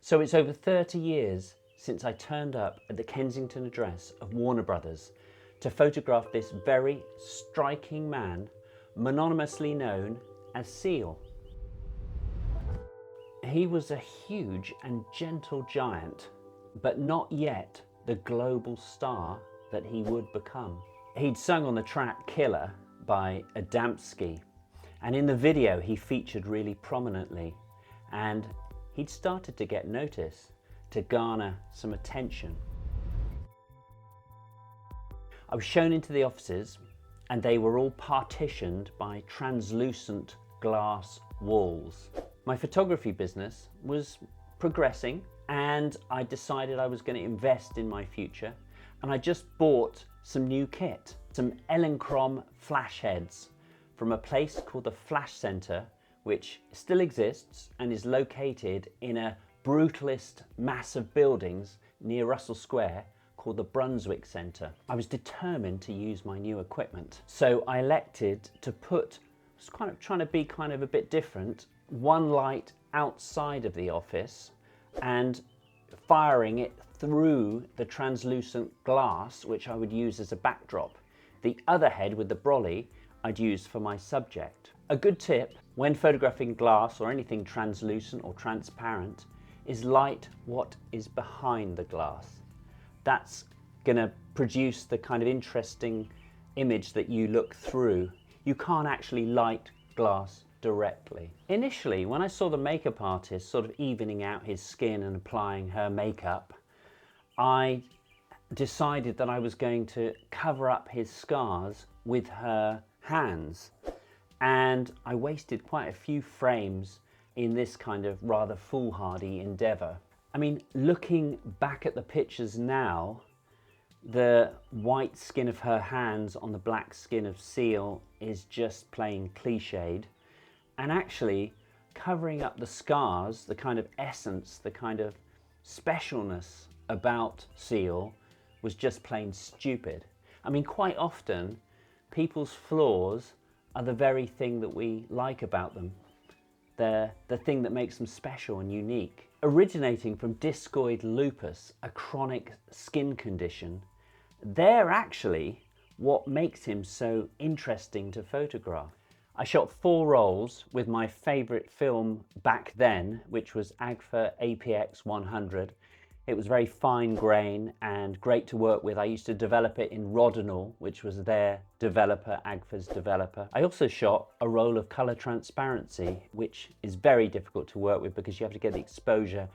So it's over 30 years since I turned up at the Kensington address of Warner Brothers to photograph this very striking man, mononymously known as Seal. He was a huge and gentle giant, but not yet the global star that he would become. He'd sung on the track Killer by Adamski, and in the video he featured really prominently, and he'd started to get noticed, to garner some attention. I was shown into the offices and they were all partitioned by translucent glass walls. My photography business was progressing and I decided I was going to invest in my future, and I just bought some new kit, some Elinchrom flash heads from a place called the Flash Centre, which still exists and is located in a brutalist mass of buildings near Russell Square called the Brunswick Centre. I was determined to use my new equipment, so I elected to put, I was kind of trying to be kind of a bit different, one light outside of the office and firing it through the translucent glass, which I would use as a backdrop. The other head with the brolly I'd use for my subject. A good tip when photographing glass or anything translucent or transparent is light what is behind the glass. That's going to produce the kind of interesting image that you look through. You can't actually light glass directly. Initially, when I saw the makeup artist sort of evening out his skin and applying her makeup, I decided that I was going to cover up his scars with her hands, and I wasted quite a few frames in this kind of rather foolhardy endeavour. I mean, looking back at the pictures now, the white skin of her hands on the black skin of Seal is just plain cliched, and actually covering up the scars, the kind of essence, the kind of specialness about Seal was just plain stupid. I mean, quite often people's flaws are the very thing that we like about them. They're the thing that makes them special and unique. Originating from discoid lupus, a chronic skin condition, they're actually what makes him so interesting to photograph. I shot 4 rolls with my favourite film back then, which was Agfa APX 100. It was very fine grain and great to work with. I used to develop it in Rodinal, which was their developer, Agfa's developer. I also shot a roll of colour transparency, which is very difficult to work with because you have to get the exposure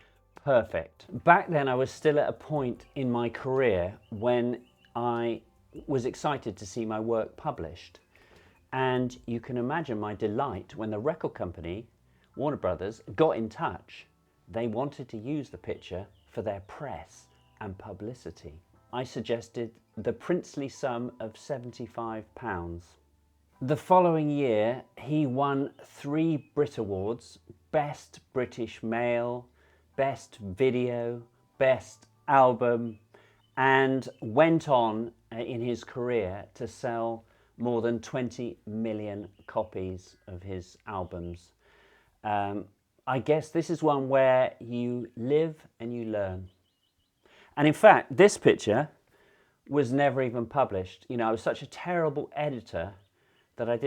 perfect. Back then I was still at a point in my career when I was excited to see my work published. And you can imagine my delight when the record company, Warner Brothers, got in touch. They wanted to use the picture for their press and publicity. I suggested the princely sum of £75. The following year, he won 3 Brit Awards: Best British Male, Best Video, Best Album, and went on in his career to sell more than 20 million copies of his albums. I guess this is one where you live and you learn. And in fact, this picture was never even published. You know, I was such a terrible editor that I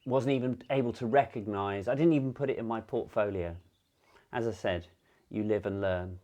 wasn't even able to recognize, I didn't even put it in my portfolio. As I said, you live and learn.